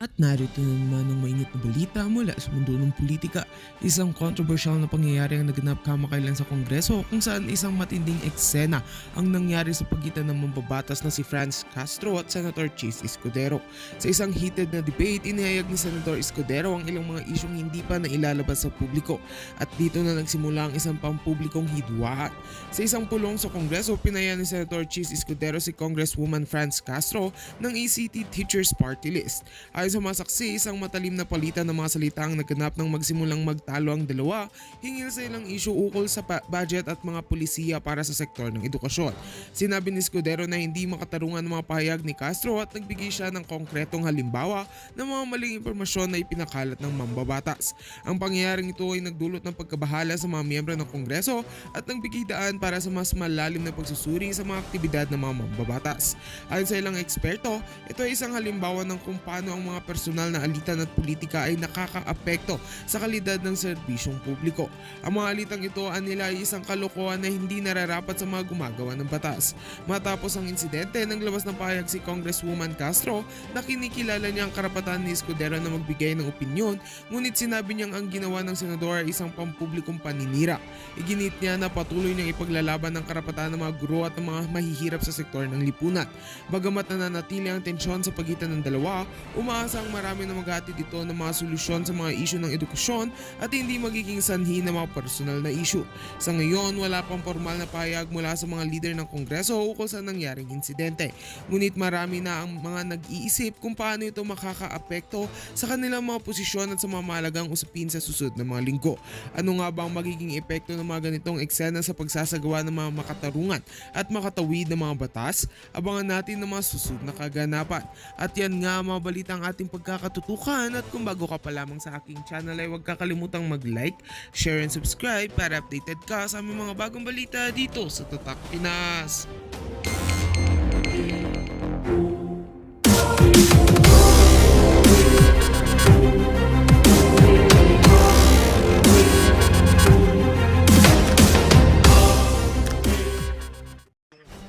At narito na naman ang mainit na balita mula sa mundo ng politika. Isang controversial na pangyayari ang naganap kamakailan sa Kongreso kung saan isang matinding eksena ang nangyari sa pagitan ng mambabatas na si Franz Castro at Senator Chis Escudero. Sa isang heated na debate, inihayag ni Senator Escudero ang ilang mga isyong hindi pa nailalabas sa publiko at dito na nagsimula ang isang pampublikong hidwaan. Sa isang pulong sa Kongreso, pinaya ni Senator Chis Escudero si Congresswoman Franz Castro ng ACT Teachers Party List. Ayon sa mga saksi, isang matalim na palitan ng mga salita ang naganap nang magsimulang magtalo ang dalawa hinggil sa ilang issue ukol sa budget at mga pulisiya para sa sektor ng edukasyon. Sinabi ni Escudero na hindi makatarungan ng mga pahayag ni Castro at nagbigay siya ng konkretong halimbawa ng mga maling impormasyon na ipinakalat ng mambabatas. Ang pangyayaring ito ay nagdulot ng pagkabahala sa mga miyembro ng Kongreso at nagbigay daan para sa mas malalim na pagsusuri sa mga aktibidad ng mga mambabatas. Ayon sa ilang eksperto, ito ay isang halimbawa ng kung paano ang mga personal na alitan at politika ay nakakaapekto sa kalidad ng serbisyong publiko. Ang mga alitang ito nila ay isang kalokohan na hindi nararapat sa mga gumagawa ng batas. Matapos ang insidente, naglabas ng pahayag si Congresswoman Castro na kinikilala niya ang karapatan ni Escudero na magbigay ng opinyon, ngunit sinabi niyang ang ginawa ng senador ay isang pampublikong paninira. Iginit niya na patuloy niyang ipaglalaban ng karapatan ng mga guro at ng mga mahihirap sa sektor ng lipunan. Bagamat nananatili ang tensyon sa pagitan ng dalawa, umaasa ang marami na maghatid dito ng mga solusyon sa mga isyu ng edukasyon at hindi magiging sanhi ng mga personal na isyu. Sa ngayon, wala pang formal na pahayag mula sa mga leader ng Kongreso ukol sa nangyaring insidente. Ngunit marami na ang mga nag-iisip kung paano ito makakaapekto sa kanilang mga posisyon at sa mga mahalagang usapin sa susunod na mga linggo. Ano nga ba ang magiging epekto ng mga ganitong eksena sa pagsasagawa ng mga makatarungan at makatawid ng mga batas? Abangan natin ng mga susunod na kaganapan. At yan nga mga balita ang ating pagkakatutukan, at kung bago ka pa lamang sa aking channel ay huwag kakalimutang mag-like, share and subscribe para updated ka sa aming mga bagong balita dito sa Tatak Pinas.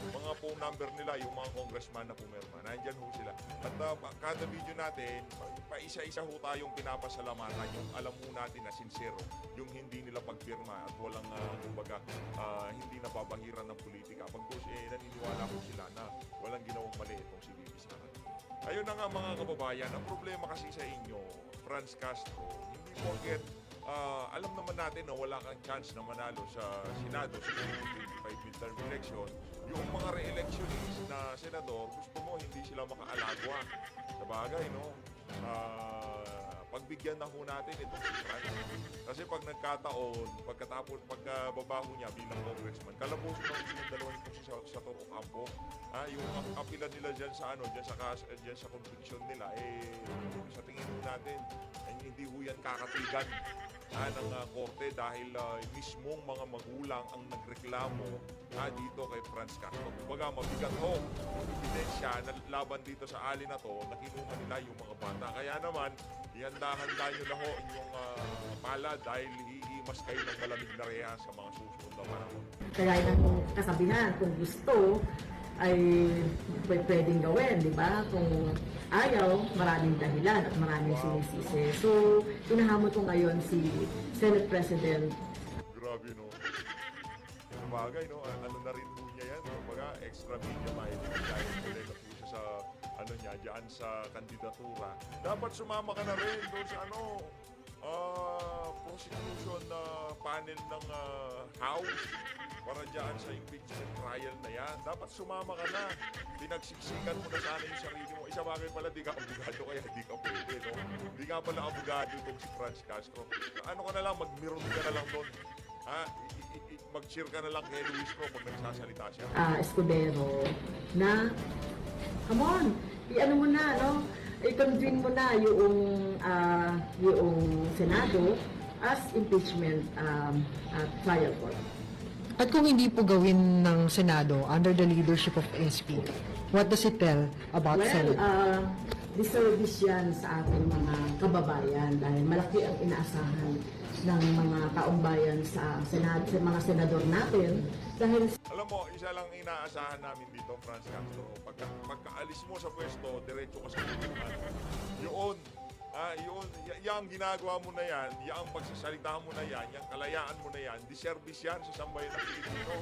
Mga phone number nila, yung mga congressman na pumirma, nandyan ho sila. At kada video natin, pa-isa-isa ho tayong pinapasalamatan, yung alam ho natin na sincero, yung hindi nila pagpirma at walang, kumbaga, hindi nababahiran ng politika. Pag naniniwala ho sila na walang ginawang mali itong si Bibi Sara. Ayun na nga mga kababayan, ang problema kasi sa inyo, Franz Castro, hindi porket alam naman natin na wala kang chance na manalo sa Senado sa 2025 midterm election. Yung mga re-electionist na senador, gusto mo hindi sila makaalagwa. Sa bagay, no? Pagbigyan na ho natin itong si Franz. Kasi pag nagkataon, pagkababaho niya bilang congressman, kalabuso ng yung dalawang ito sa Toro Campo. Yung apila nila dyan sa dyan sa conviction nila, sa tingin ho natin, hindi ho yan kakatigan ng korte dahil mismong mga magulang ang nagreklamo dito kay Franz Castro. Kumbaga, mabigat ho ebidensya na laban dito sa ali na to na kinuha nila yung mga bata. Kaya naman, ihanda-handa nyo na ho inyong pala dahil hihimas kayo ng malamig na reha sa mga susunod na panahon. Kaya ng kasabihan, kung gusto, ay pwedeng gawin, di ba? Kung ayaw, maraming dahilan at maraming sinisisi. So, hinahamon ko ngayon si Senate President. Grabe, no? Sabagay, no? Ano na rin po niya yan? Kumbaga, extra media mahilig dahil kolega po siya sa, niya, dyan sa kandidatura. Dapat sumama ka na rin doon sa, prosecution panel ng House para dyan sa impeachment trial na yan. Dapat sumama ka na. Pinagsiksikan mo na sana yung sarili mo. Isa bagay pala, di ka abogado kaya di ka pwede, no? Di nga pala abogado itong si Franz Castro. Ano ka na lang, magmiron ka na lang doon. Mag-cheer ka na lang kay Luis Pro pag nagsasalita siya. Escudero na, come on, i-ano mo na, no? I-convene mo na yung Senado as impeachment trial court. At kung hindi po gawin ng Senado under the leadership of SP, what does it tell about Senate? Disservice yan sa ating mga kababayan dahil malaki ang inaasahan ng mga taong bayan sa Senado, sa mga senador natin. Dahil alam mo, isa lang inaasahan namin dito, Franz Castro. Pagkaalis mo sa pwesto, diretso ka sa pwesto. Yun, yung ginagawa mo na yan, yung pagsasalita mo na yan, yung kalayaan mo na yan, diservice yan sa sambayan ng Pilipino.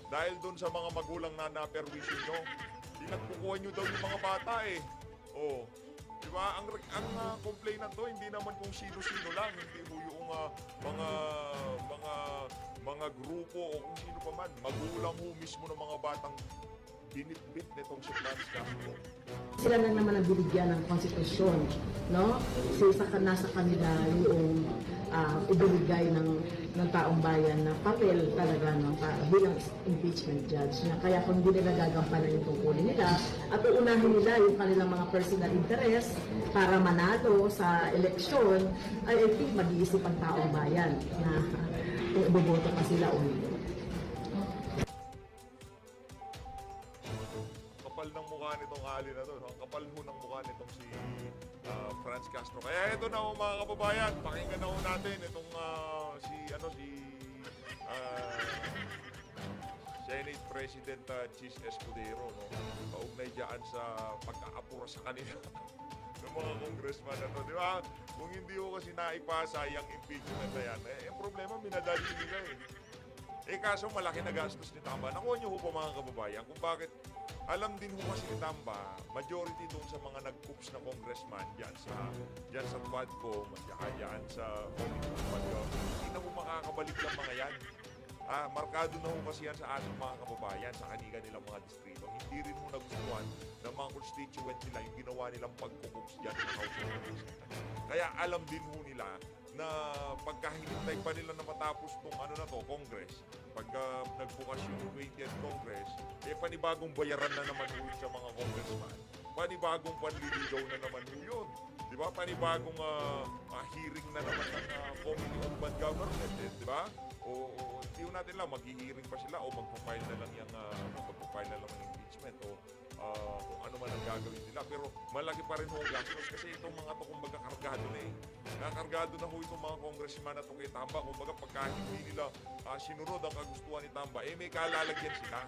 Dahil doon sa mga magulang na naperwisyo nyo, pinagkukuha nyo daw yung mga bata eh. Oh, di ba? Ang complainant to, hindi naman kung sino-sino lang, hindi mo yung mga grupo o kung sino pa man. Magulang mo mismo ng mga batang binitbit nitong si Franz Castro. Sila lang naman ang binigyan ng konstitusyon, no? Nasa kanila yung ibinigay ng taong bayan na papel talaga no, bilang impeachment judge. Na kaya kung hindi nila gagampanan yung tungkulin nila at uunahin nila yung kanilang mga personal interest para manalo sa eleksyon, ay mag-iisip ang taong bayan na kung iboboto pa sila o hindi. Kapal ng mukha nitong Ali na to. Ang kapal ho ng mukha nitong si Franz Castro. Kaya ito na ho mga kababayan, pakinggan na ho natin itong Senate President Chis Escudero, no? Kaugnay dyan sa pagkaapura sa kanila ng mga congressman na to. Di ba? Kung hindi ho kasi naipasa yung impeachment na yan, ang problema minadali nila eh. Kaso malaki na gastos ni Tamba. Nakuha niyo ho po mga kababayan kung bakit alam din ho kasi ni Tamba, majority doon sa mga nag-coops na congressman dyan sa Quadcom, dyan sa Quadcom, hindi na ho makakabalik ng mga yan. Markado na ho kasi yan sa ating mga kababayan sa kanilang mga distrito. Hindi rin ho nagustuhan ng mga constituent nila yung ginawa nilang pag-coops dyan sa House of Representatives. Kaya alam din ho nila na pagkahintay pa nila na matapos itong Congress, pagka nagbukas yung 20th Congress, panibagong bayaran na naman ho sa mga congressman. Panibagong panliligaw na naman ho yun. Di ba? Panibagong hearing na naman ng Committee on Bad Government. Di ba? O hindi natin lang, mag-hearing pa sila o magpapile na lang yung impeachment o kung ano man ang gagawin nila. Pero malaki pa rin ho ang gastos kasi itong mga to kumbaga kargado na eh. Nakargado na ho itong mga congressman na to kay Tamba. Kumbaga pagka hindi nila sinunod ang kagustuhan ni Tamba, may kalalagyan sila.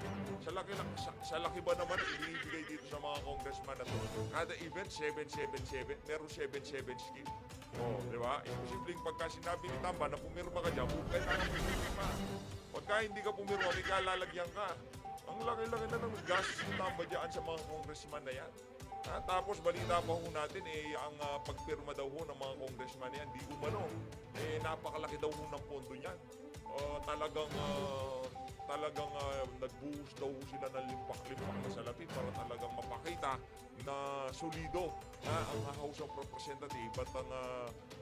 Sa laki ba naman ang ibigay dito sa mga congressman na to? Kada event, 777, meron 77 scheme. Di ba? Imposibleng pagka sinabi ni Tamba na pumirma ka dyan, huwag kayo na pumirma. Pagka hindi ka pumirma, may kalalagyan ka. Ang laki-laki na ng gastos ni Tamba dyan sa mga congressman na yan. Tapos balita pa ho natin, ang pagpirma daw ho ng mga congressman na yan, di umano. Napakalaki daw ho ng pondo niyan. Talagang nagbuhos daw sila ng limpak-limpak na salapi para talagang mapakita na solido ang House of Representatives at ang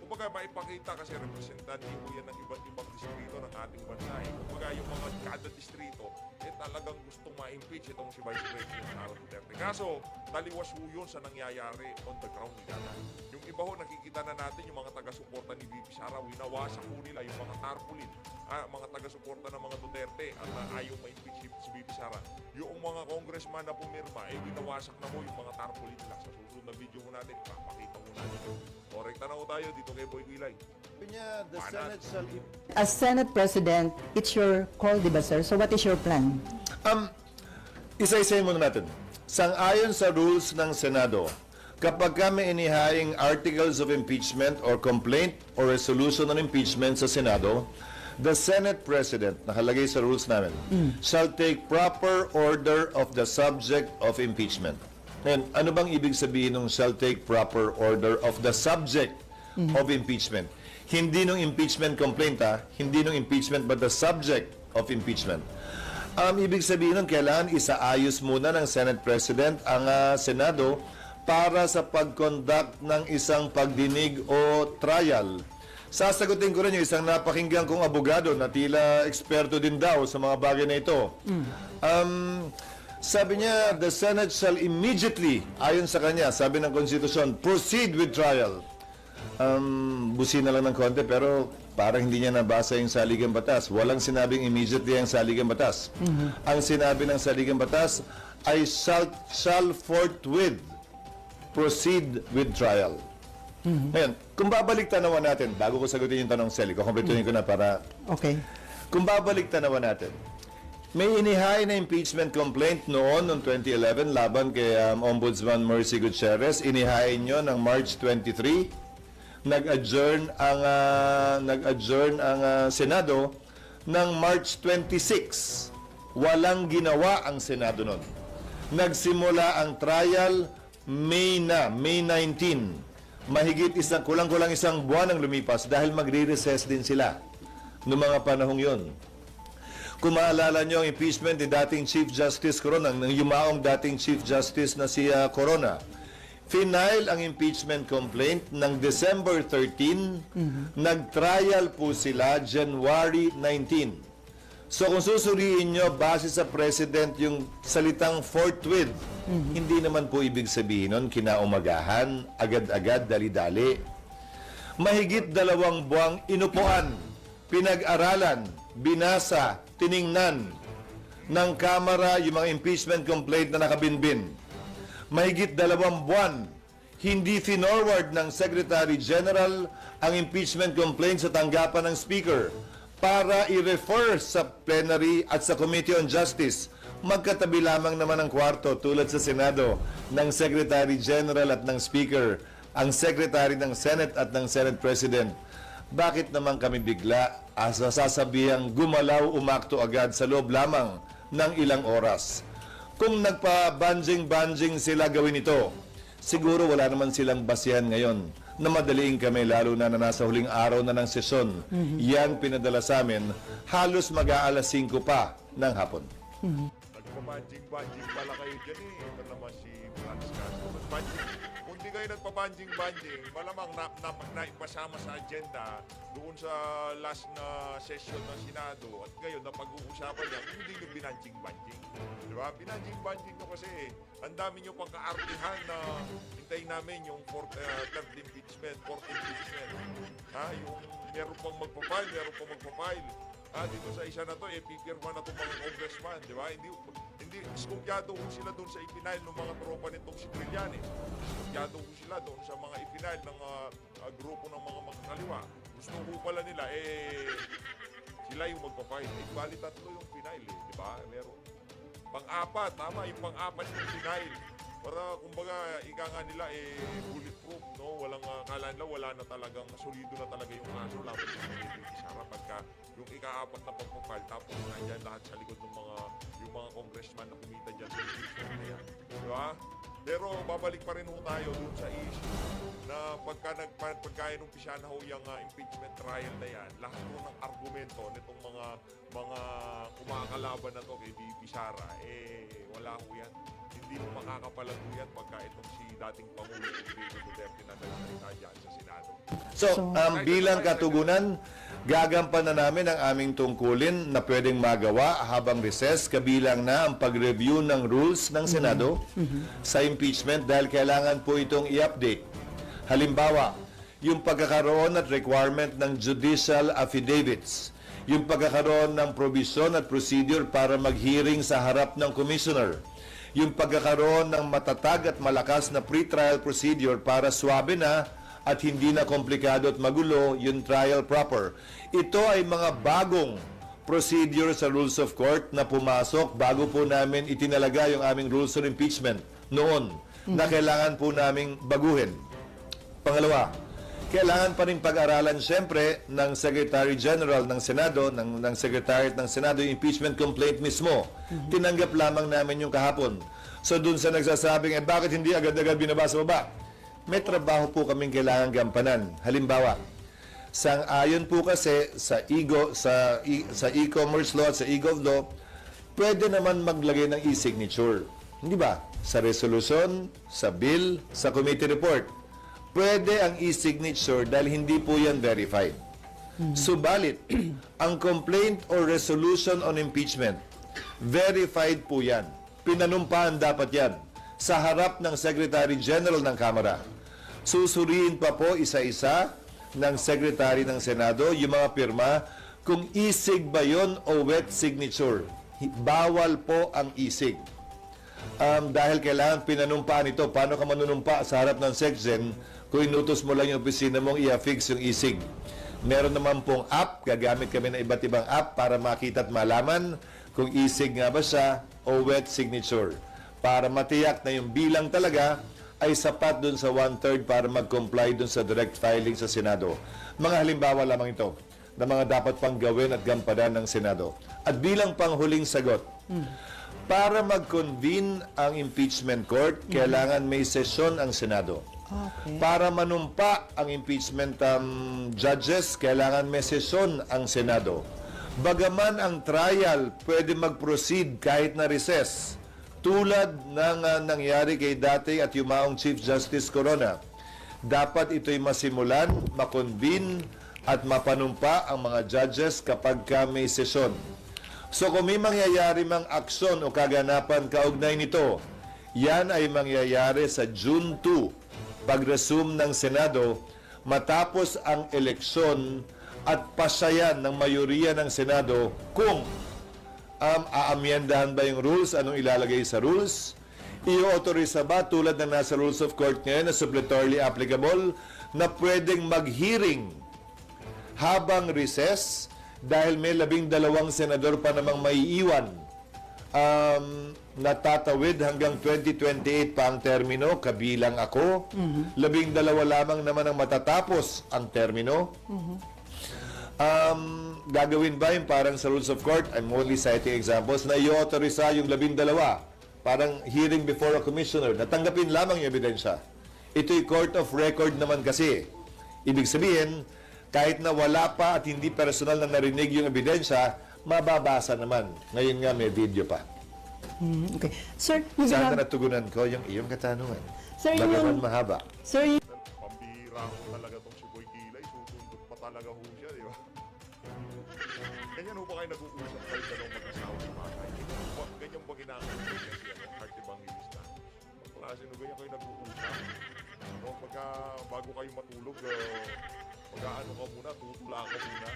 kumbaga maipakita kasi representative po yan ng iba't ibang distrito ng ating bansa. Kumbaga yung mga kada distrito talagang gustong ma-impeach itong si Vice President Sara Duterte. Kaso taliwas ho yun sa nangyayari on the ground nila. Yung iba ho nakikita na natin yung mga taga-suporta ni VP Sara, winawasak ho nila yung mga tarpaulin, mga taga-suporta ng mga Duterte at ayaw ma-impeach si VP Sara. Yung mga congressman na pumirma, winawasak na ho yung mga tarpaulin nila. Sa susunod na video ho natin, papakita ho natin. Korek, tanaw tayo dito kay Boy Quilay. The Senate shall... As Senate President, it's your call, di ba, sir? So what is your plan? Isa-isayin muna natin. Sang-ayon sa rules ng Senado, kapag kami inihaing articles of impeachment or complaint or resolution on impeachment sa Senado, the Senate President, nakalagay sa rules namin, shall take proper order of the subject of impeachment. Ngayon, ano bang ibig sabihin ng shall take proper order of the subject of impeachment? Hindi nung impeachment complaint, hindi nung impeachment but the subject of impeachment. Ibig sabihin nun, kailangan isaayos muna ng Senate President ang Senado para sa pag-conduct ng isang pagdinig o trial. Sasagutin ko rin yung isang napakinggan kong abogado na tila eksperto din daw sa mga bagay na ito. Sabi niya, the Senate shall immediately, ayon sa kanya, sabi ng Constitution, proceed with trial. Busina lang ng konti pero parang hindi niya nabasa yung saligang batas. Walang sinabing immediately ang saligang batas. Ang sinabi ng saligang batas ay shall forthwith proceed with trial. Ngayon, kung babalik tanawan natin, bago ko sagutin yung tanong, Sally, kukumpletuhin ko na para... Okay. Kung babalik tanawan natin, may inihain na impeachment complaint noong 2011 laban kay Ombudsman Mercy Gutierrez. Inihain nyo ng March 23. nag-adjourn ang Senado ng March 26. Walang ginawa ang Senado nun. Nagsimula ang trial May 19. Mahigit kulang-kulang isang buwan ang lumipas dahil magre-recess din sila noong mga panahong yon. Kung maalala nyo ang impeachment ni dating Chief Justice Corona, ng yumaong dating Chief Justice na si Corona, final ang impeachment complaint ng December 13, nag-trial po sila January 19. So kung susuriin nyo, base sa President yung salitang forthwith, hindi naman po ibig sabihin nun kinaumagahan, agad-agad, dali-dali. Mahigit 2 buwang inupuan, pinag-aralan, binasa, tiningnan ng Kamara yung mga impeachment complaint na nakabinbin. Mahigit 2 buwan, hindi finorward ng Secretary General ang impeachment complaint sa tanggapan ng Speaker para i-refer sa plenary at sa Committee on Justice. Magkatabi lamang naman ang kwarto tulad sa Senado ng Secretary General at ng Speaker, ang Secretary ng Senate at ng Senate President. Bakit naman kami bigla sasabihang gumalaw, umakto agad sa loob lamang ng ilang oras? Kung nagpa-banjing-banjing sila gawin ito, siguro wala naman silang basihan ngayon na madaliin kami, lalo na nasa huling araw na ng sesyon. Yan pinadala sa amin, halos mag-aalas 5 pa ng hapon. Nagpabanjing-banjing pala kayo dyan eh. Ito naman si Franz Castro. Kung di kayo nagpabanjing-banjing, malamang naipasama sa agenda doon sa last na session ng Senado at ngayon na pag-uusapan niya, hindi nyo binanjing-banjing. Di ba? Binanjing-banjing nyo kasi ang dami nyo pang kaartihan na hintayin namin yung third impeachment, fourth impeachment. Yung meron pang magpapile. Dito sa isa na to, pipirma na itong mga congressman, di ba? Hindi skumpyado ko sila doon sa ipinail ng mga tropa nitong si Trillanes. Skumpyado ko sila doon sa mga ipinail ng grupo ng mga magkakaliwa. Gusto ko pala nila, sila yung magpapile. Bali 3 yung pinail, di ba? Meron. Pang-4, tama, yung pang-4 yung pinail. Para kumbaga ika nga nila bulletproof, no? Walang akala nila wala na talagang solido na talaga yung kaso laban sa Sara pagka yung ika-4 na pagpapal tapos nandiyan lahat sa likod ng mga congressman na kumita diyan sa impeachment na yan. Diba? Pero babalik pa rin ho tayo dun sa issue na pagka inumpisa na ho yung impeachment trial na yan, lahat ho ng argumento nitong mga kumakalaban na to kay VP Sara, wala ho yan. Hindi mo makakapalago yan pagka itong si dating Pangulo Rodrigo Duterte na nagsalita dyan sa Senado. So, bilang katugunan, gagampanan namin ang aming tungkulin na pwedeng magawa habang recess, kabilang na ang pag-review ng rules ng Senado sa impeachment dahil kailangan po itong i-update. Halimbawa, yung pagkakaroon at requirement ng judicial affidavits, yung pagkakaroon ng provision at procedure para mag-hearing sa harap ng commissioner, yung pagkakaroon ng matatag at malakas na pre-trial procedure para swabe na at hindi na komplikado at magulo yung trial proper. Ito ay mga bagong procedure sa rules of court na pumasok bago po namin itinalaga yung aming rules of impeachment noon na kailangan po naming baguhin. Pangalawa, kailangan pa rin pag-aralan siyempre ng Secretary General ng Senado, ng Secretariat ng Senado, yung impeachment complaint mismo. Tinanggap lamang namin yung kahapon. So dun sa nagsasabing, bakit hindi agad-agad binabasa baba? May trabaho po kaming kailangan gampanan. Halimbawa, sang-ayon po kasi sa e-commerce law at sa e-gov law, pwede naman maglagay ng e-signature. Hindi ba? Sa resolution, sa bill, sa committee report. Pwede ang e-signature dahil hindi po yan verified. Subalit, ang complaint or resolution on impeachment, verified po yan. Pinanumpaan dapat yan sa harap ng Secretary General ng Kamara. Susuriin pa po isa-isa ng Secretary ng Senado yung mga pirma kung e-sig ba yun o wet signature. Bawal po ang e-sig. Dahil kailangan pinanumpaan ito. Paano ka manunumpa sa harap ng SecGen kung inutos mo lang yung opisina mong i-affix yung e-sig? Meron naman pong app, gagamit kami ng iba't ibang app para makita at malaman kung e-sig nga ba siya o wet signature. Para matiyak na yung bilang talaga ay sapat dun sa 1/3 para mag-comply dun sa direct filing sa Senado. Mga halimbawa lamang ito na mga dapat pang gawin at gampanan ng Senado. At bilang panghuling sagot, para mag-convene ang impeachment court, kailangan may sesyon ang Senado. Okay. Para manumpa ang impeachment judges, kailangan may sesyon ang Senado. Bagaman ang trial pwede mag-proceed kahit na recess, tulad ng nangyari kay dating at yumaong Chief Justice Corona, dapat ito'y masimulan, makonvene at mapanumpa ang mga judges kapag may sesyon. So kung may mangyayari mang aksyon o kaganapan kaugnay nito, yan ay mangyayari sa June 2, pag-resume ng Senado, matapos ang eleksyon at pasayan ng mayoriya ng Senado kung aamyendahan ba yung rules, anong ilalagay sa rules, i-authorize ba tulad ng nasa rules of court ngayon na suppletorily applicable na pwedeng mag-hearing habang recess dahil may 12 senador pa namang maiiwan natatawid hanggang 2028 pa ang termino, kabilang ako. 12 lamang naman ang matatapos ang termino. Gagawin ba yung parang sa rules of court, I'm only citing examples, na i-authorize yung 12, parang hearing before a commissioner, natanggapin lamang yung ebidensya. Ito'y court of record naman kasi. Ibig sabihin, kahit na wala pa at hindi personal na narinig yung ebidensya, mababasa naman. Ngayon nga may video pa. Okay. Sir, yung Saan ginag- na natugunan ko yung iyong katanungan? Sir, Bagaman yung- mahaba. Sir, yung- Pambihira ko talaga tong si Boy Kilay. Susundot pa talaga ho siya, di ba? Ganyan ho ba kayo nag-uusap kayo dalawang mag-asawa sa bahay? Ganyan ba ginagawa niya si Heart Evangelista? Klase no ganyan kayo nag-uusap? No, bago kayo matulog, mag-aano ka muna, tutula ka muna.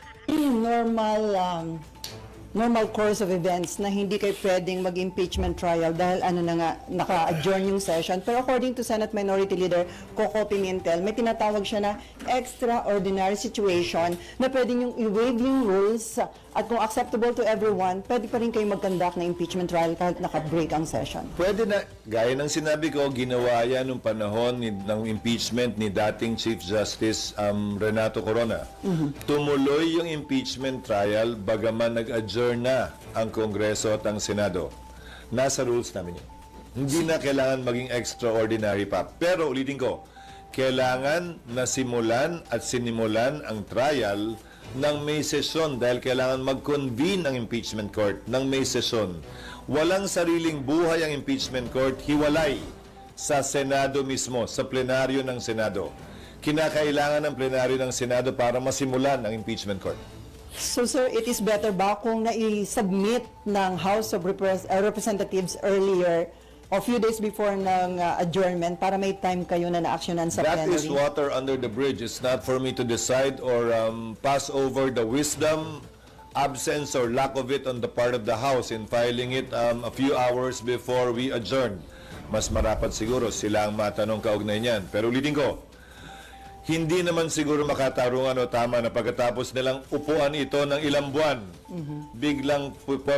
normal course of events na hindi kayo pwedeng mag-impeachment trial dahil na nga, naka-adjourn yung session. Pero according to Senate Minority Leader Coco Pimentel, may tinatawag siya na extraordinary situation na pwedeng yung i-waive yung rules at kung acceptable to everyone, pwede pa rin kayo mag-conduct na impeachment trial kahit naka-break ang session. Pwede na, gaya ng sinabi ko, ginawa yan nung panahon ng impeachment ni dating Chief Justice Renato Corona. Tumuloy yung impeachment trial bagaman nag-adjourn na ang Kongreso at ang Senado. Nasa rules namin yun. Hindi na kailangan maging extraordinary pa. Pero ulitin ko, kailangan na simulan at sinimulan ang trial ng may sesyon dahil kailangan mag-convene ang impeachment court ng may sesyon. Walang sariling buhay ang impeachment court, hiwalay sa Senado mismo, sa plenaryo ng Senado. Kinakailangan ng plenaryo ng Senado para masimulan ang impeachment court. So sir, it is better ba kung na-submit ng House of Representatives earlier o few days before ng adjournment para may time kayo na na-actionan sa That plenary? is water under the bridge. It's not for me to decide or pass over the wisdom, absence, or lack of it on the part of the House in filing it a few hours before we adjourn. Mas marapat siguro sila ang matanong kaugnay niyan. Pero ulitin ko, hindi naman siguro makatarungan o tama na pagkatapos nilang upuan ito ng ilang buwan, biglang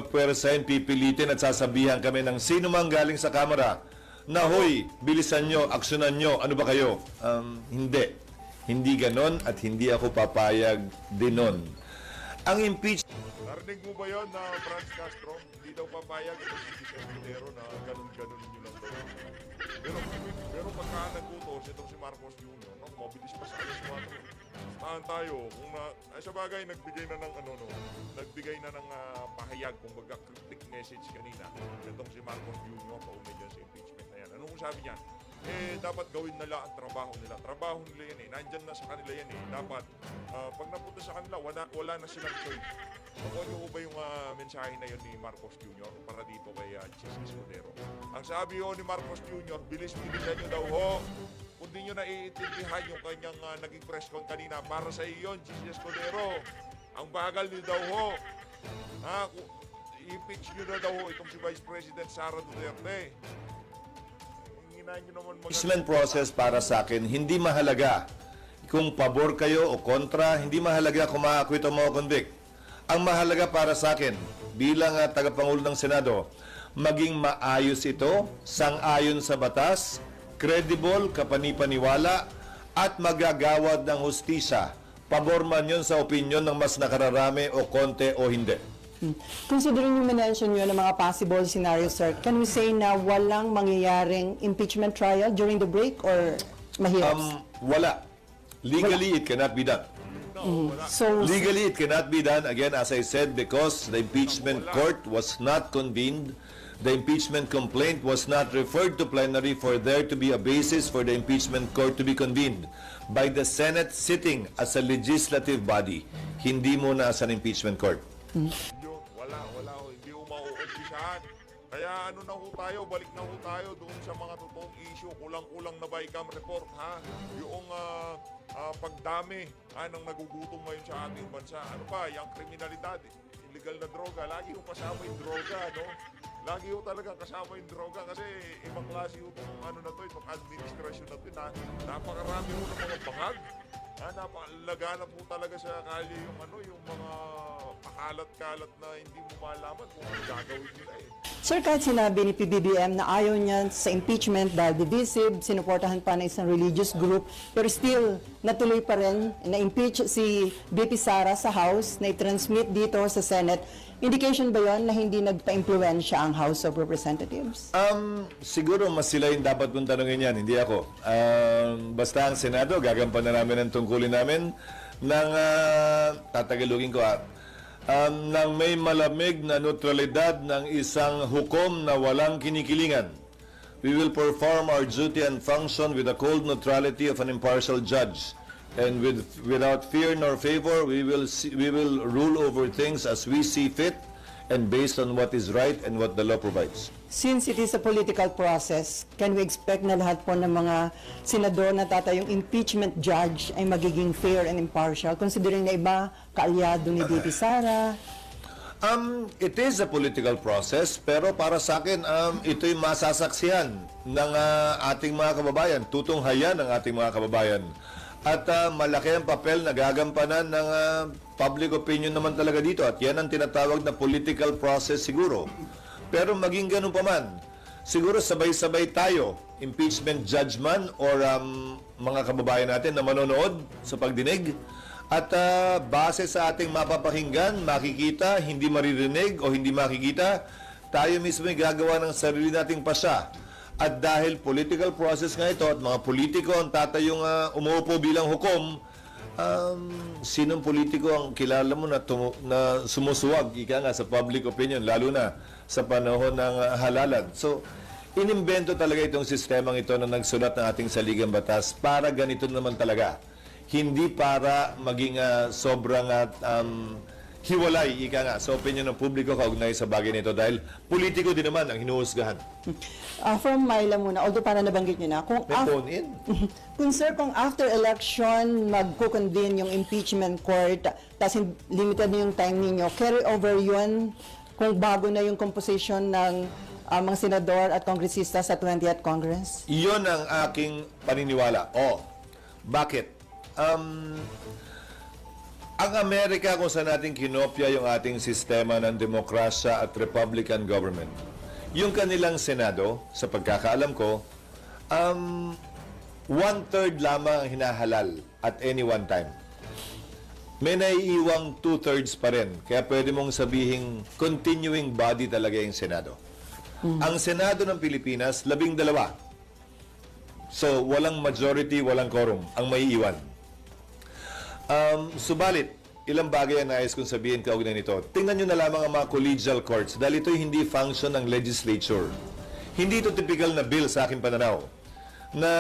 pwersahin, pipilitin at sasabihan kami ng sino mang galing sa Kamara na, hoy, bilisan nyo, aksyonan nyo, ano ba kayo? Hindi. Hindi ganon at hindi ako papayag din nun. Ang impeachment... Narinig mo ba yun na Franz Castro? Hindi daw papayag ito si Escudero na ganun-ganun nyo lang daw. Pero pagka nag-utos itong si Marcos Jr., no, mabilis pa sa alas 4. Tahan tayo. Kung ay sa bagay, nagbigay na ng pahayag, kumbaga cryptic message kanina. Itong si Marcos Jr. paugnay dyan sa impeachment na yan. Ano kung sabi niya? Dapat gawin nila ang trabaho nila. Trabaho nila yan nandyan na sa kanila yan Dapat, pag napunta sa kanila, wala na silang choice. Nakuha niyo ba yung mensahe na yun ni Marcos Jr. para dito kay Chis Escudero? Ang sabi ni Marcos Jr., bilis-bilisan niyo daw ho. Kung di nyo naiintindihan yung kanyang naging press con kanina, para sa iyo yun, Chis Escudero. Ang bagal niyo daw ho. I-impeach niyo na daw ho itong si Vice President Sara Duterte. Impeachment process para sa akin, hindi mahalaga kung pabor kayo o kontra, hindi mahalaga kung ma-acquit o ma-convict. Ang mahalaga para sa akin, bilang tagapangulo ng Senado, maging maayos ito, sang-ayon sa batas, credible, kapanipaniwala, at magagawad ng hustisya. Pabor man yun sa opinyon ng mas nakararami o konti o hindi. Considering yung mention nyo ng mga possible scenarios, sir, can we say na walang mangyayaring impeachment trial during the break or mahirap? Wala. Legally, it cannot be done. So, Legally, it cannot be done, again, as I said, because the impeachment court was not convened. The impeachment complaint was not referred to plenary for there to be a basis for the impeachment court to be convened by the Senate sitting as a legislative body, hindi muna as an impeachment court. Yun, wala, hindi umauumpisahan. Kaya ano na ho tayo, balik na ho tayo doon sa mga totoong issue. Kulang-kulang na ba ICAM report, ha? Yung pagdami ng nagugutom ngayon sa ating bansa. Ano pa, yung kriminalidad, illegal na droga, lagi ho kasama yung droga, no? Lagi ho talagang kasama yung droga kasi ibang klase ho itong ano na to, itong administrasyon na to, napakarami ho ng mga bangag. Napakalaganap po talaga sa kalye yung ano, yung mga pakalat-kalat na hindi mo malaman kung ano gagawin nila eh. sir, kahit sinabi ni PBBM na ayaw niya sa impeachment dahil divisive, sinuportahan pa ng isang religious group, pero still, natuloy pa rin na-impeach si BP Sara sa House, na i-transmit dito sa Senate. Indication ba yon na hindi nagpa-impluensya ang House of Representatives? Siguro mas sila yung dapat kong tanongin yan, hindi ako. Basta ang Senado, gagampanan namin ang tungkulin namin ng, tatagalugin ko ng may malamig na neutralidad ng isang hukom na walang kinikilingan. We will perform our duty and function with the cold neutrality of an impartial judge. And without fear nor favor, we will rule over things as we see fit and based on what is right and what the law provides. Since it is a political process, can we expect na lahat po ng mga senador na tatayong impeachment judge ay magiging fair and impartial, considering na iba kaalyado ni BP Sara? It is a political process, pero para sa akin, ito'y masasaksihan ng ating mga kababayan, tutunghayan ng ating mga kababayan. At malaki ang papel na gagampanan ng public opinion naman talaga dito. At yan ang tinatawag na political process siguro. Pero maging ganun pa man, siguro sabay-sabay tayo, impeachment judge man or mga kababayan natin na manonood sa pagdinig. At base sa ating mapapakinggan, makikita, hindi maririnig o hindi makikita, tayo mismo ay gagawa ng sarili nating pasya. At dahil political process nga ito at mga politiko ang tatayong umuupo bilang hukom, sinong politiko ang kilala mo na sumusuwag ika nga sa public opinion, lalo na sa panahon ng halalan. So, inimbento talaga itong sistemang ito na nagsulat ng ating saligang batas para ganito naman talaga. Hindi para maging sobrang hiwalay, ika nga, sa opinion ng publiko kaugnay sa bagay nito dahil politiko din naman ang hinuhusgahan. From Myla muna, although para nabanggit nyo na, May phone in. kung sir, kung after election, magkukonvene yung impeachment court, tapos limited na yung time ninyo, carry over yun kung bago na yung composition ng mga senador at kongresista sa 20th Congress? Iyon ang aking paniniwala. Bakit? Ang Amerika kung saan natin kinopya yung ating sistema ng demokrasya at Republican government, yung kanilang Senado, sa pagkakaalam ko, 1/3 lamang ang hinahalal at any one time. May naiiwang 2/3 pa rin. Kaya pwede mong sabihing continuing body talaga yung Senado. Ang Senado ng Pilipinas, 12. So, walang majority, walang quorum ang maiiwan. Subalit, ilang bagay ang nais kong sabihin kaugnay nito. Tingnan nyo na lamang ang mga collegial courts dahil ito'y hindi function ng legislature. Hindi ito typical na bill sa aking pananaw na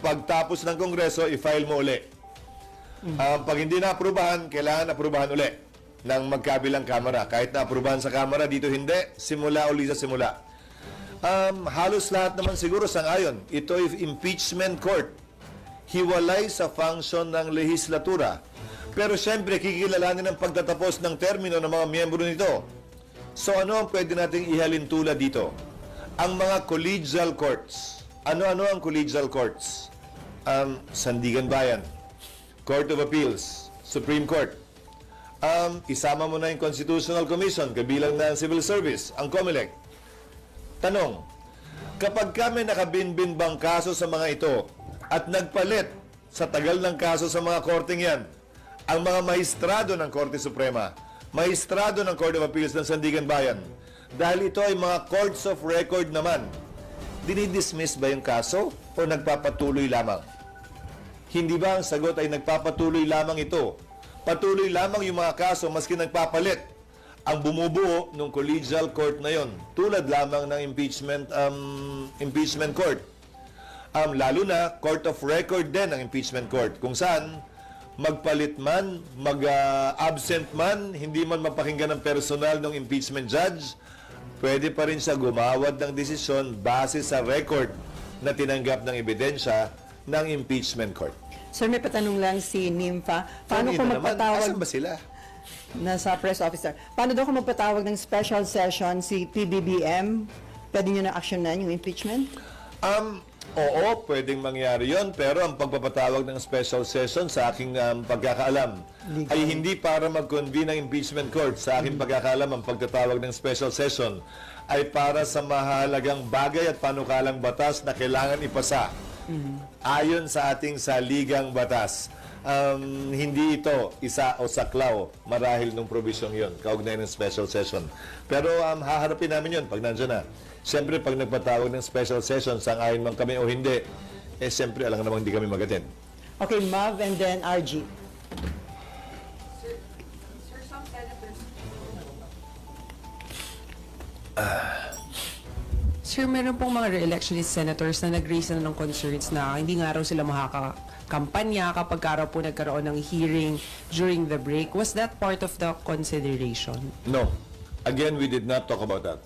pagtapos ng Kongreso, i-file mo uli. Pag hindi na-aprubahan, kailangan aprubahan uli ng magkabilang kamara. Kahit na-aprubahan sa kamara, dito hindi, simula uli sa simula. Halos lahat naman siguro sang-ayon. Ito'y impeachment court. Hiwalay sa function ng lehislatura. Pero siyempre, kikilalanin ang pagtatapos ng termino ng mga miyembro nito. So ano ang pwede nating ihalin tulad dito? Ang mga collegial courts. Ano-ano ang collegial courts? Sandigan Bayan, Court of Appeals, Supreme Court. Isama mo na yung Constitutional Commission, kabilang na ang Civil Service, ang COMELEC. Tanong, Kapag kami nakabinbin bang kaso sa mga ito at nagpalit sa tagal ng kaso sa mga korteng yan, ang mga maestrado ng Korte Suprema, maestrado ng Court of Appeals ng Sandigan Bayan, dahil ito ay mga courts of record naman, dinidismiss ba yung kaso o nagpapatuloy lamang? Hindi ba ang sagot ay nagpapatuloy lamang ito? Patuloy lamang yung mga kaso maski nagpapalit ang bumubuo ng collegial court na yon, tulad lamang ng impeachment court. Lalo na court of record din ang impeachment court, kung saan magpalit man, mag-absent man, hindi man mapakinggan ng personal ng impeachment judge, pwede pa rin siya gumawad ng desisyon base sa record na tinanggap ng ebidensya ng impeachment court. Sir, may patanong lang si Nympha. Paano kung magpatawag... Asan ba sila? Nasa press officer. Paano daw kung magpatawag ng special session si PBBM? Pwede nyo na actionan yung impeachment? Oo, pwedeng mangyari yon, pero ang pagpapatawag ng special session sa aking pagkakaalam ay hindi para mag-convene ng impeachment court. Sa aking pagkakaalam, ang pagtatawag ng special session ay para sa mahalagang bagay at panukalang batas na kailangan ipasa ayon sa ating saligang batas. Hindi ito isa o saklaw marahil nung probisyong yon, kaugnay ng special session. Pero haharapin namin yon pag nandiyan na. Siyempre, pag nagpatawag ng special session, sang-ayon man kami o hindi, siyempre, alam namang hindi kami mag-attend. Okay, Mav and then RG. Sir, meron pong mga re-electionist senators na nag-raise na ng concerns na hindi nga raw sila makakampanya kapag raw po nagkaroon ng hearing during the break. Was that part of the consideration? No. Again, we did not talk about that.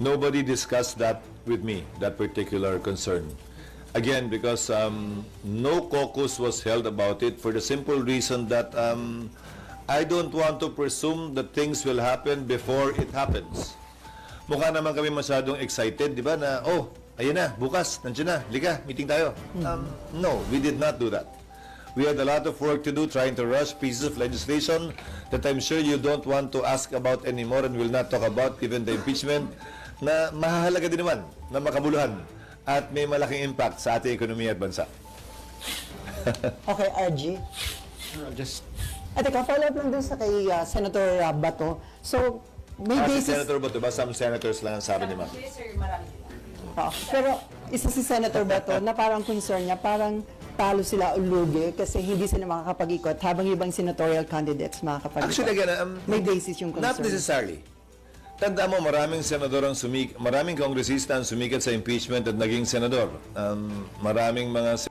Nobody discussed that with me, that particular concern. Again, because no caucus was held about it for the simple reason that I don't want to presume that things will happen before it happens. Mukha naman kami masyadong excited, di ba, na, ayun na, bukas, nandiyan na, liga, meeting tayo. No, we did not do that. We had a lot of work to do trying to rush pieces of legislation that I'm sure you don't want to ask about anymore and will not talk about, given the impeachment, na mahalaga din naman, na makabuluhan, at may malaking impact sa ating ekonomiya at bansa. Okay, RG. Teka, follow up lang dun sa kay Senator Bato. So, may Si basis... Senator Bato ba? Some senators lang ang sabi ni Ma'am. Pero isa si Senator Bato na parang concern niya, parang talo sila ulugi kasi hindi sila makakapag-ikot habang ibang senatorial candidates makakapag-ikot. Actually, again, may basis yung concern. not necessarily. Tandaan mo, maraming senador ang maraming kongresista ang sumikat sa impeachment at naging senador. Maraming mga